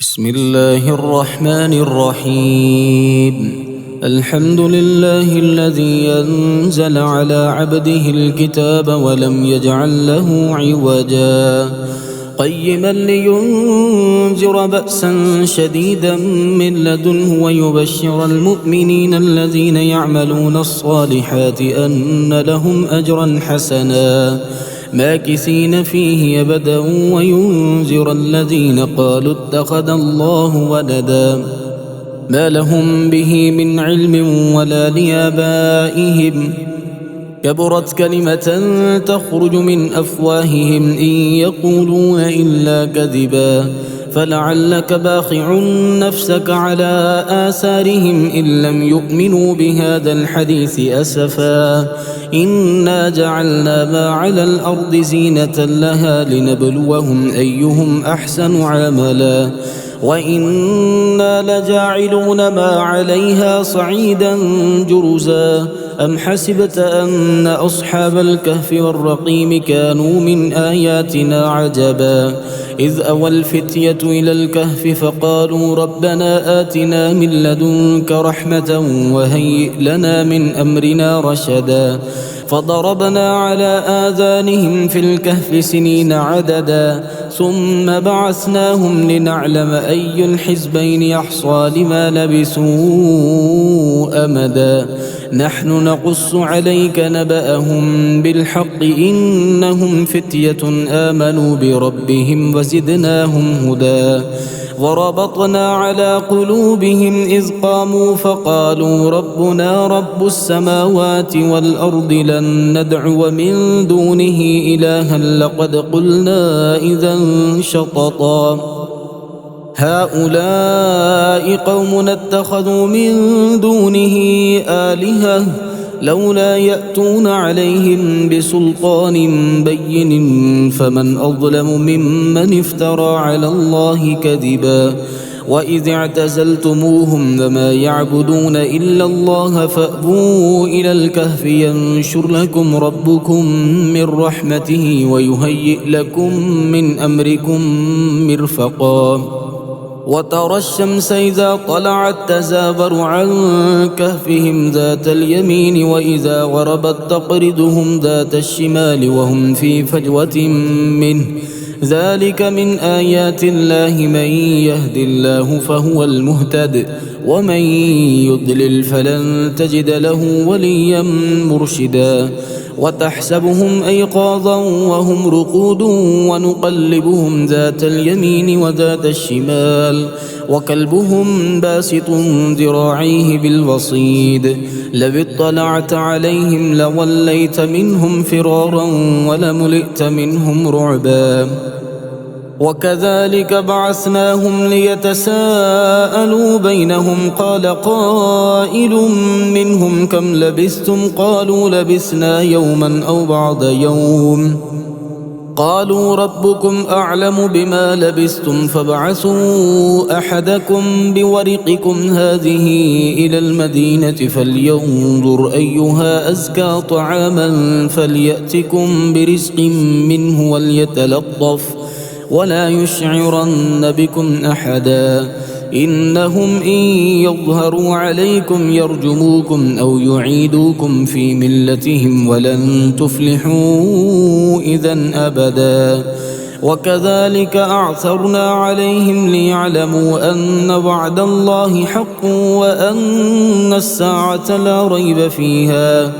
بسم الله الرحمن الرحيم. الحمد لله الذي أنزل على عبده الكتاب ولم يجعل له عوجا قيما لينذر بأسا شديدا من لدنه ويبشر المؤمنين الذين يعملون الصالحات أن لهم أجرا حسنا ماكثين فيه أبدا وينذر الذين قالوا اتخذ الله ولدا ما لهم به من علم ولا لآبائهم كبرت كلمة تخرج من أفواههم إن يقولون إلا كذبا فلعلك باخع نفسك على آثارهم إن لم يؤمنوا بهذا الحديث أسفا إنا جعلنا ما على الأرض زينة لها لنبلوهم أيهم أحسن عملا وإنا لجاعلون ما عليها صعيدا جرزا أم حسبت أن أصحاب الكهف والرقيم كانوا من آياتنا عجبا إذ أوى الفتية إلى الكهف فقالوا ربنا آتنا من لدنك رحمة وهيئ لنا من أمرنا رشدا فضربنا على آذانهم في الكهف سنين عددا ثم بعثناهم لنعلم أي الحزبين يحصى لما لبثوا أمدا نحن نقص عليك نبأهم بالحق إنهم فتية آمنوا بربهم وزدناهم هدى وربطنا على قلوبهم إذ قاموا فقالوا ربنا رب السماوات والأرض لن ندعو من دونه إلها لقد قلنا إذا شططا هؤلاء قوم اتخذوا من دونه آلهة لولا يأتون عليهم بسلطان بين فمن أظلم ممن افترى على الله كذبا وإذ اعتزلتموهم وما يعبدون إلا الله فأووا إلى الكهف ينشر لكم ربكم من رحمته ويهيئ لكم من أمركم مرفقا وترى الشمس إذا طلعت تزاور عن كهفهم ذات اليمين وإذا غربت تقرضهم ذات الشمال وهم في فجوة منه ذلك من آيات الله من يهد الله فهو المهتد ومن يضلل فلن تجد له وليا مرشدا وتحسبهم أيقاظا وهم رقود ونقلبهم ذات اليمين وذات الشمال وكلبهم باسط ذراعيه بالوصيد لو اطلعت عليهم لوليت منهم فرارا ولملئت منهم رعبا وكذلك بعثناهم ليتساءلوا بينهم قال قائل منهم كم لبثتم قالوا لبثنا يوما أو بعض يوم قالوا ربكم أعلم بما لبثتم فابعثوا أحدكم بورقكم هذه إلى المدينة فلينظر أيها أزكى طعاما فليأتكم برزق منه وليتلطف ولا يشعرن بكم أحدا إنهم إن يظهروا عليكم يرجموكم أو يعيدوكم في ملتهم ولن تفلحوا إذا أبدا وكذلك أعثرنا عليهم ليعلموا أن وعد الله حق وأن الساعة لا ريب فيها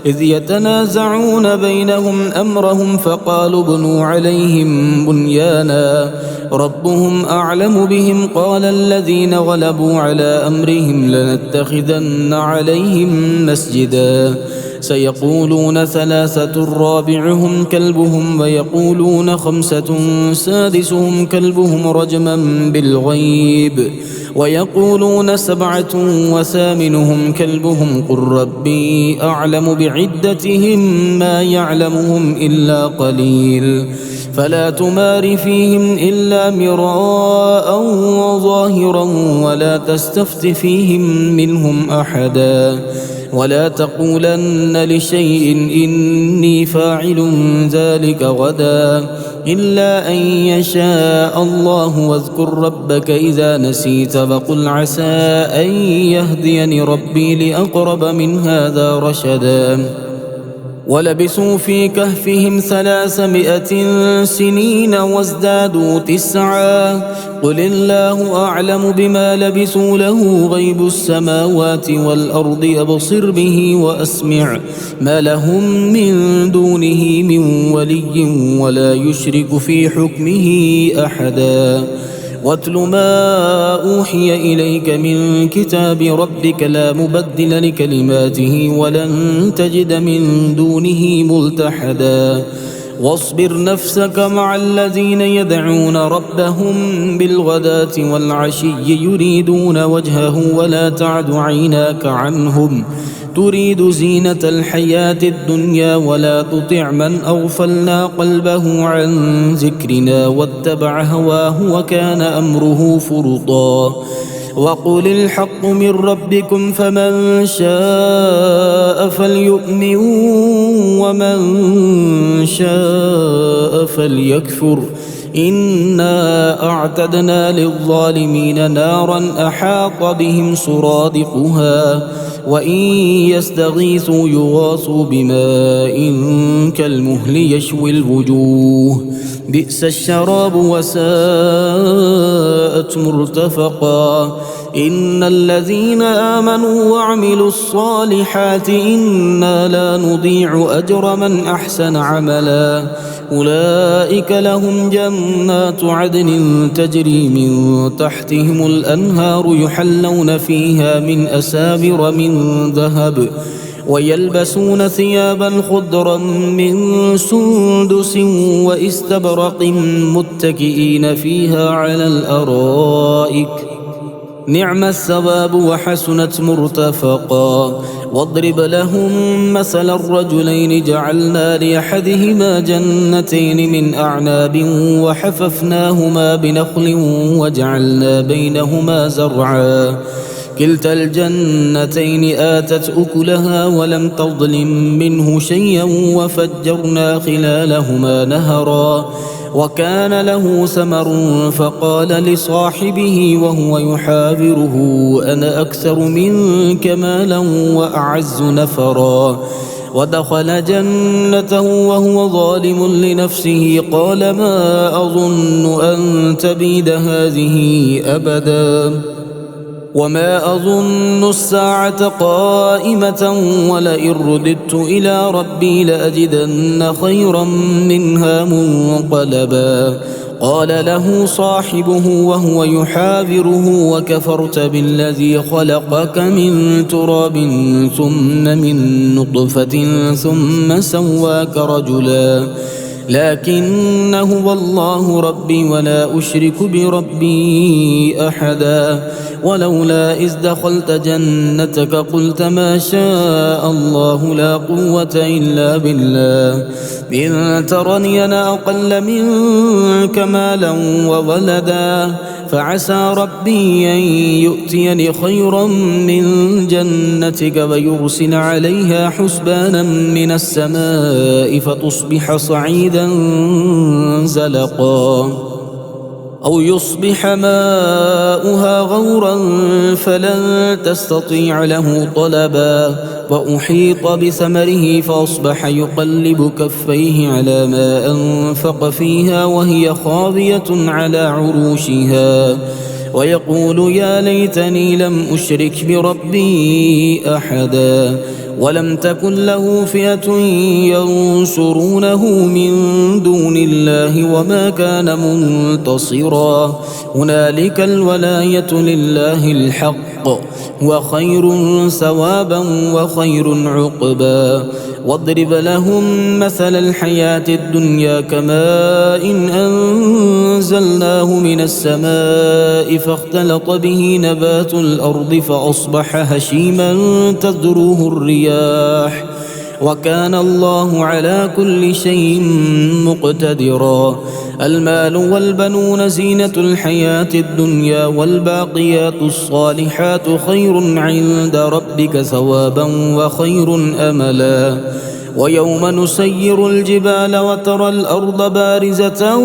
إذ يتنازعون بينهم أمرهم فقالوا ابنوا عليهم بنيانا ربهم أعلم بهم قال الذين غلبوا على أمرهم لنتخذن عليهم مسجدا سيقولون ثلاثة رابعهم كلبهم ويقولون خمسة سادسهم كلبهم رجما بالغيب ويقولون سبعة وثامنهم كلبهم قل ربي أعلم بعدتهم ما يعلمهم إلا قليل فلا تمار فيهم إلا مراء ظاهرا ولا تستفت فيهم منهم أحدا ولا تقولن لشيء إني فاعل ذلك غدا إلا أن يشاء الله. واذكر ربك إذا نسيت فقل عسى أن يهديني ربي لأقرب من هذا رشدا. ولبثوا في كهفهم 300 سنين وازدادوا 9. قل الله أعلم بما لبثوا له غيب السماوات والأرض أبصر به وأسمع ما لهم من دونه من ولي ولا يشرك في حكمه أحدا. واتل ما أوحي إليك من كتاب ربك لا مبدل لكلماته ولن تجد من دونه ملتحدا. واصبر نفسك مع الذين يدعون ربهم بالغداة والعشي يريدون وجهه ولا تعد عيناك عنهم تريد زينة الحياة الدنيا ولا تطع من أغفلنا قلبه عن ذكرنا واتبع هواه وكان أمره فرطا. وقل الحق من ربكم فمن شاء فليؤمن ومن شاء فليكفر. إنا أعتدنا للظالمين نارا أحاط بهم سرادقها وإن يستغيثوا يغاثوا بماء كالمهل يشوي الوجوه بئس الشراب وساءت مرتفقا. إن الذين آمنوا وعملوا الصالحات إنا لا نضيع أجر من أحسن عملا. أولئك لهم جنات عدن تجري من تحتهم الأنهار يحلون فيها من أساور من ذهب ويلبسون ثيابا خضرا من سندس واستبرق متكئين فيها على الأرائك نعم الثواب وحسنت مرتفقا. واضرب لهم مثل الرجلين جعلنا لأحدهما جنتين من أعناب وحففناهما بنخل وجعلنا بينهما زرعا كلتا الجنتين آتت أكلها ولم تظلم منه شيئا وفجرنا خلالهما نهرا وكان له ثمر فقال لصاحبه وهو يحاوره أنا أكثر منك مالا وأعز نفرا. ودخل جنته وهو ظالم لنفسه قال ما أظن أن تبيد هذه أبدا وما أظن الساعة قائمة ولئن رددت إلى ربي لأجدن خيرا منها منقلبا. قال له صاحبه وهو يحاوره وكفرت بالذي خلقك من تراب ثم من نطفة ثم سواك رجلا لكن هو الله ربي ولا أشرك بربي أحدا. ولولا إذ دخلت جنتك قلت ما شاء الله لا قوة إلا بالله إن ترني أنا أقل منك مالا وولدا فعسى ربي أن يؤتيني خيرا من جنتك ويرسل عليها حسبانا من السماء فتصبح صعيدا زلقا أو يصبح ماؤها غورا فلن تستطيع له طلبا. وأحيط بثمره فأصبح يقلب كفيه على ما أنفق فيها وهي خاوية على عروشها ويقول يا ليتني لم أشرك بربي أحدا. ولم تكن له فئة ينصرونه من دون الله وما كان منتصرا. هنالك الولاية لله الحق وخير ثوابا وخير عقبا. واضرب لهم مثل الحياة الدنيا كماء أنزلناه من السماء فاختلط به نبات الأرض فأصبح هشيما تذروه الرياح وكان الله على كل شيء مقتدرا. المال والبنون زينة الحياة الدنيا، والباقيات الصالحات خير عند ربك ثوابا وخير أملا. ويوم نسير الجبال وترى الأرض بارزة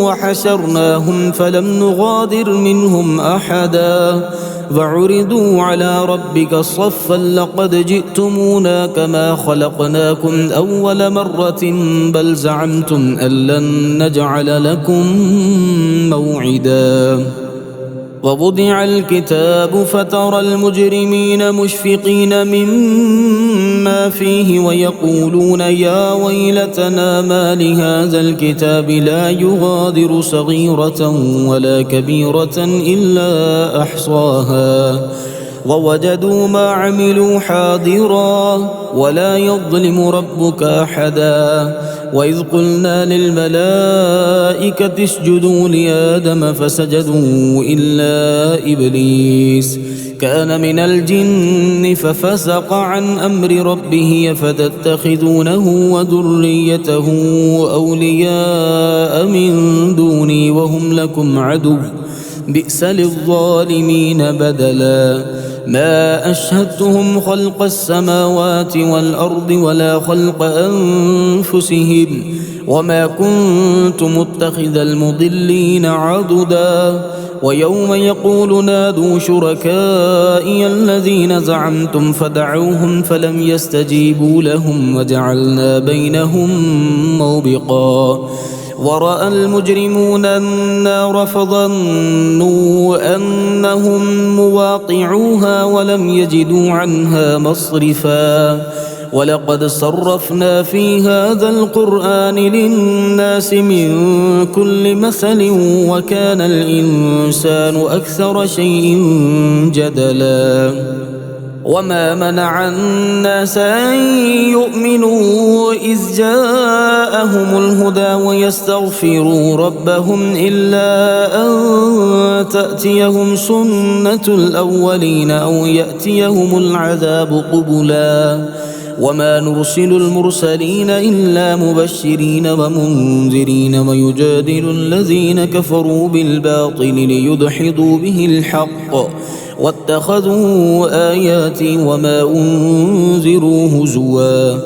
وحشرناهم فلم نغادر منهم أحدا فعرضوا على ربك صفا لقد جئتمونا كما خلقناكم أول مرة بل زعمتم أن لن نجعل لكم موعدا. ووضع الكتاب فترى المجرمين مشفقين مما فيه ويقولون يا ويلتنا ما لهذا الكتاب لا يغادر صغيرة ولا كبيرة إلا أحصاها ووجدوا ما عملوا حاضرا ولا يظلم ربك أحدا. وإذ قلنا للملائكة اسجدوا لآدم فسجدوا إلا إبليس كان من الجن ففسق عن أمر ربه أفتتخذونه وذريته أولياء من دوني وهم لكم عدو بئس للظالمين بدلا. ما أشهدتهم خلق السماوات والأرض ولا خلق أنفسهم وما كنت متخذ المضلين عضدا. ويوم يقول نادوا شركائي الذين زعمتم فدعوهم فلم يستجيبوا لهم وجعلنا بينهم موبقا. ورأى المجرمون النار فظنوا أنهم مواقعوها ولم يجدوا عنها مصرفا. ولقد صرفنا في هذا القرآن للناس من كل مثل وكان الإنسان أكثر شيء جدلا. وما منع الناس أن يؤمنوا إذ جاءهم الهدى ويستغفروا ربهم إلا أن تأتيهم سنة الأولين أو يأتيهم العذاب قبلا. وما نرسل المرسلين إلا مبشرين ومنذرين ويجادل الذين كفروا بالباطل ليدحضوا به الحق واتخذوا آياتي وما أنذروا هزوا.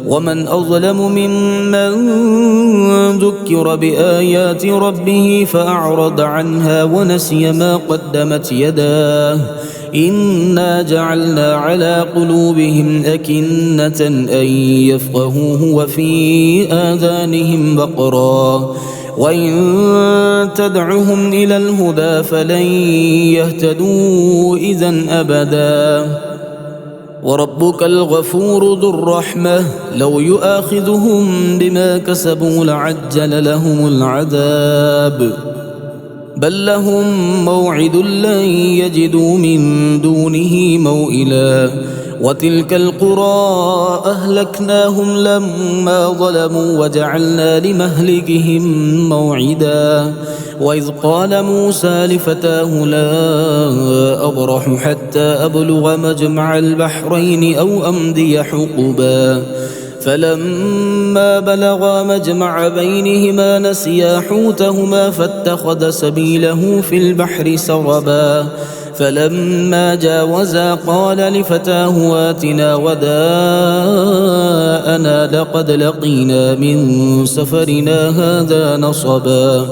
ومن أظلم ممن ذكر بآيات ربه فأعرض عنها ونسي ما قدمت يداه إنا جعلنا على قلوبهم أكنة أن يفقهوه وفي آذانهم وقرا وإن تدعهم إلى الهدى فلن يهتدوا إذا أبدا. وربك الغفور ذو الرحمة لو يؤاخذهم بما كسبوا لعجل لهم العذاب بل لهم موعد لن يجدوا من دونه موئلا. وتلك القرى أهلكناهم لما ظلموا وجعلنا لمهلكهم موعدا. وإذ قال موسى لفتاه لا أبرح حتى أبلغ مجمع البحرين أو أمضي حقبا فلما بلغا مجمع بينهما نسيا حوتهما فاتخذ سبيله في البحر سربا. فلما جاوزا قال لفتاه آتنا غداءنا لقد لقينا من سفرنا هذا نصبا.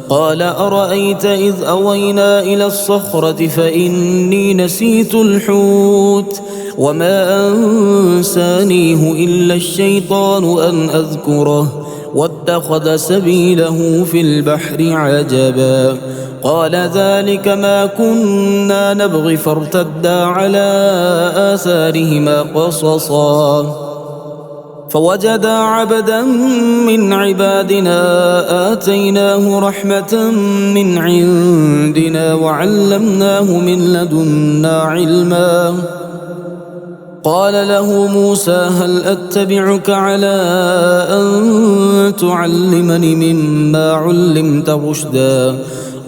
قال أرأيت إذ أوينا إلى الصخرة فإني نسيت الحوت وما أنسانيه إلا الشيطان أن أذكره واتخذ سبيله في البحر عجبا. قال ذلك ما كنا نبغي فارتدا على آثارهما قصصا فوجدا عبدا من عبادنا آتيناه رحمة من عندنا وعلمناه من لدنا علما. قال له موسى هل أتبعك على أن تعلمني مما علمت رشدا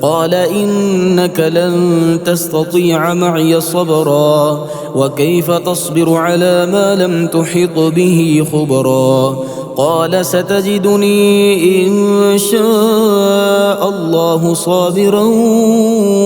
قال إنك لن تستطيع معي صبرا وكيف تصبر على ما لم تحط به خبرا قال ستجدني إن شاء الله صابرا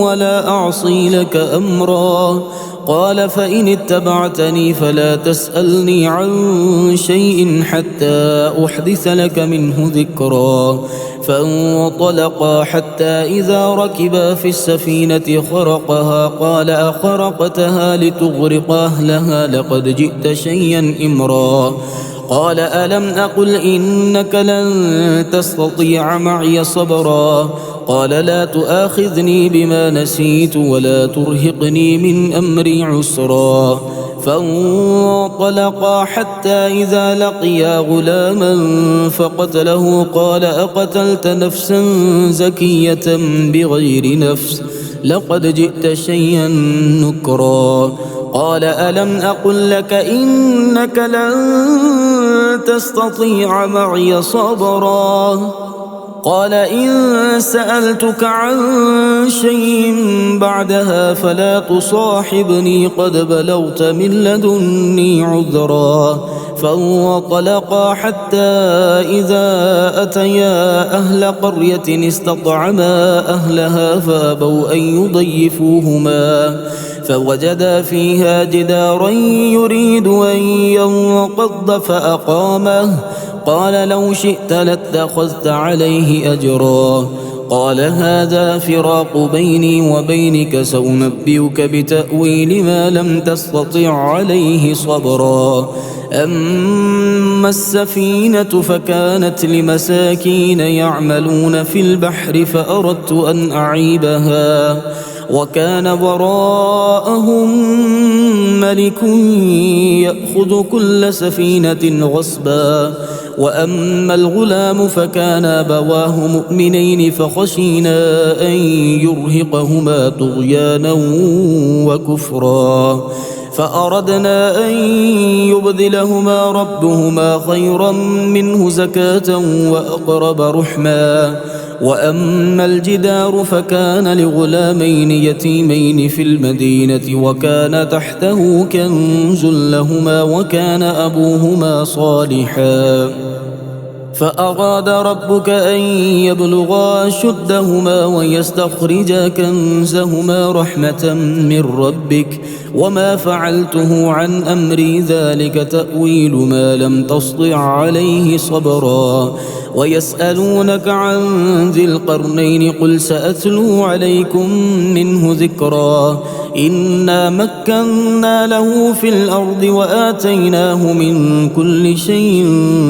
ولا أعصي لك أمرا قال فإن اتبعتني فلا تسألني عن شيء حتى أحدث لك منه ذكرا فانطلقا حتى إذا ركبا في السفينة خرقها قال أخرقتها لتغرق أهلها لقد جئت شيئا إمرا قال ألم أقل إنك لن تستطيع معي صبرا قال لا تؤاخذني بما نسيت ولا ترهقني من أمري عسرا فانطلقا حتى إذا لقيا غلاما فقتله قال أقتلت نفسا زكية بغير نفس لقد جئت شيئا نكرا قال ألم أقل لك إنك لن تستطيع معي صبرا قال إن سألتك عن شيء بعدها فلا تصاحبني قد بلغت من لدني عذرا فانطلقا حتى إذا أتيا أهل قرية استطعما أهلها فأبوا أن يضيفوهما فوجدا فيها جدارا يريد أن ينقض فأقامه قال لو شئت لاتخذت عليه أجرا قال هذا فراق بيني وبينك سأنبئك بتأويل ما لم تستطع عليه صبرا أما السفينة فكانت لمساكين يعملون في البحر فأردت أن أعيبها وكان وراءهم ملك يأخذ كل سفينة غصبا وأما الغلام فكان أبواه مؤمنين فخشينا أن يرهقهما طغيانا وكفرا فأردنا أن يبدلهما ربهما خيرا منه زكاة وأقرب رحما وأما الجدار فكان لغلامين يتيمين في المدينة وكان تحته كنز لهما وكان أبوهما صالحا فأراد ربك أن يبلغا أشدهما ويستخرجا كنزهما رحمة من ربك وما فعلته عن أمري ذلك تأويل ما لم تسطع عليه صبرا ويسألونك عن ذي القرنين قل سأتلو عليكم منه ذكرا إنا مكنا له في الأرض وآتيناه من كل شيء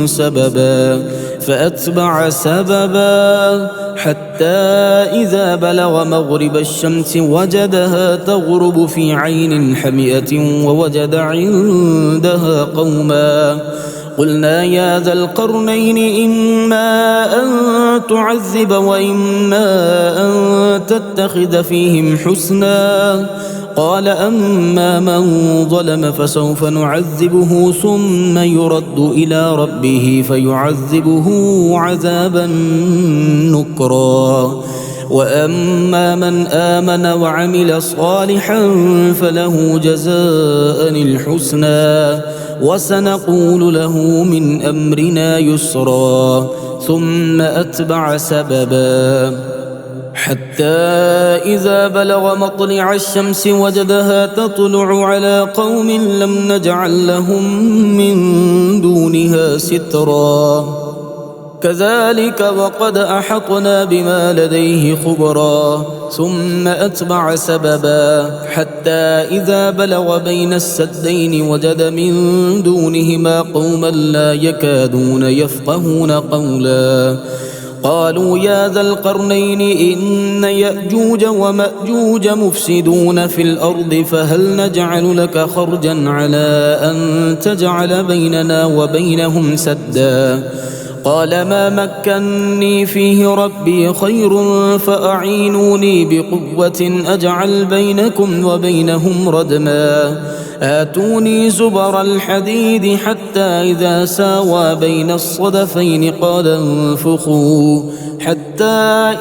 سببا فأتبع سببا حتى إذا بلغ مغرب الشمس وجدها تغرب في عين حمئة ووجد عندها قوما قلنا يا ذا القرنين إما أن تعذب وإما أن تتخذ فيهم حسنا قال أما من ظلم فسوف نعذبه ثم يرد إلى ربه فيعذبه عذابا نكرا وأما من آمن وعمل صالحا فله جزاء الحسنى وسنقول له من أمرنا يسرا ثم أتبع سببا حتى إذا بلغ مطلع الشمس وجدها تطلع على قوم لم نجعل لهم من دونها سترا كذلك وقد أحطنا بما لديه خبرا ثم أتبع سببا حتى إذا بلغ بين السدين وجد من دونهما قوما لا يكادون يفقهون قولا قالوا يا ذا القرنين إن يأجوج ومأجوج مفسدون في الأرض فهل نجعل لك خرجا على أن تجعل بيننا وبينهم سدا قال ما مكني فيه ربي خير فأعينوني بقوة أجعل بينكم وبينهم ردما آتوني زبر الحديد حتى إذا ساوى بين الصدفين قال انفخوا حتى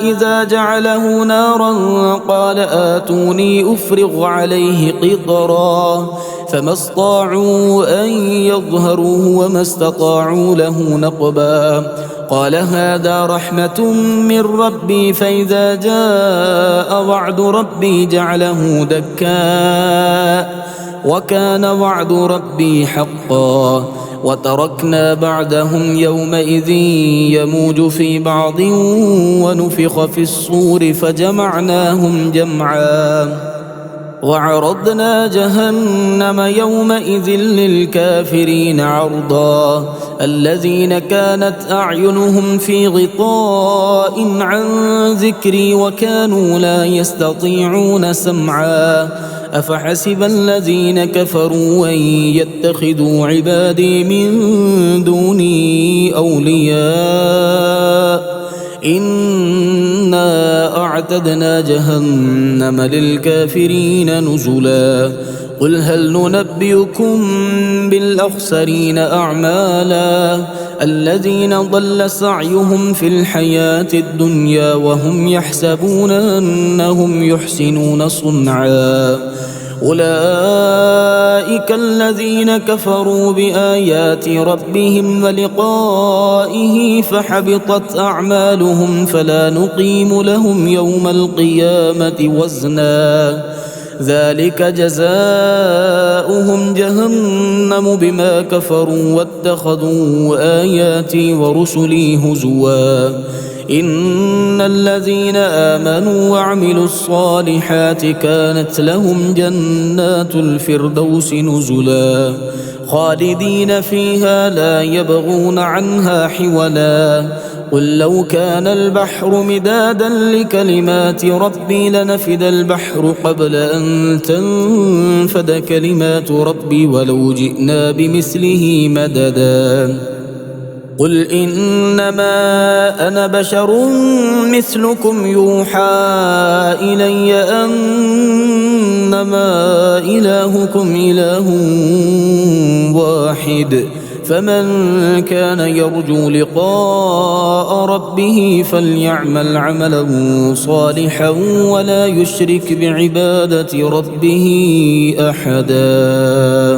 إذا جعله نارا قال آتوني أفرغ عليه قطرا فما استطاعوا أن يظهروه وما استطاعوا له نقبا قال هذا رحمة من ربي فإذا جاء وعد ربي جعله دكا وكان وعد ربي حقا وتركنا بعدهم يومئذ يموج في بعض ونفخ في الصور فجمعناهم جمعا وعرضنا جهنم يومئذ للكافرين عرضا الذين كانت أعينهم في غطاء عن ذكري وكانوا لا يستطيعون سمعا أفحسب الذين كفروا أن يتخذوا عبادي من دوني أولياء إنا أعتدنا جهنم للكافرين نزلا قل هل ننبئكم بالأخسرين أعمالا الذين ضل سعيهم في الحياة الدنيا وهم يحسبون أنهم يحسنون صنعا أولئك الذين كفروا بآيات ربهم ولقائه فحبطت أعمالهم فلا نقيم لهم يوم القيامة وزنا ذلك جزاؤهم جهنم بما كفروا واتخذوا آياتي ورسلي هزوا إن الذين آمنوا وعملوا الصالحات كانت لهم جنات الفردوس نزلا خالدين فيها لا يبغون عنها حولا قل لو كان البحر مدادا لكلمات ربي لنفد البحر قبل أن تنفد كلمات ربي ولو جئنا بمثله مددا قل إنما أنا بشر مثلكم يوحى إلي أنما إلهكم إله واحد فمن كان يرجو لقاء ربه فليعمل عملا صالحا ولا يشرك بعبادة ربه أحدا.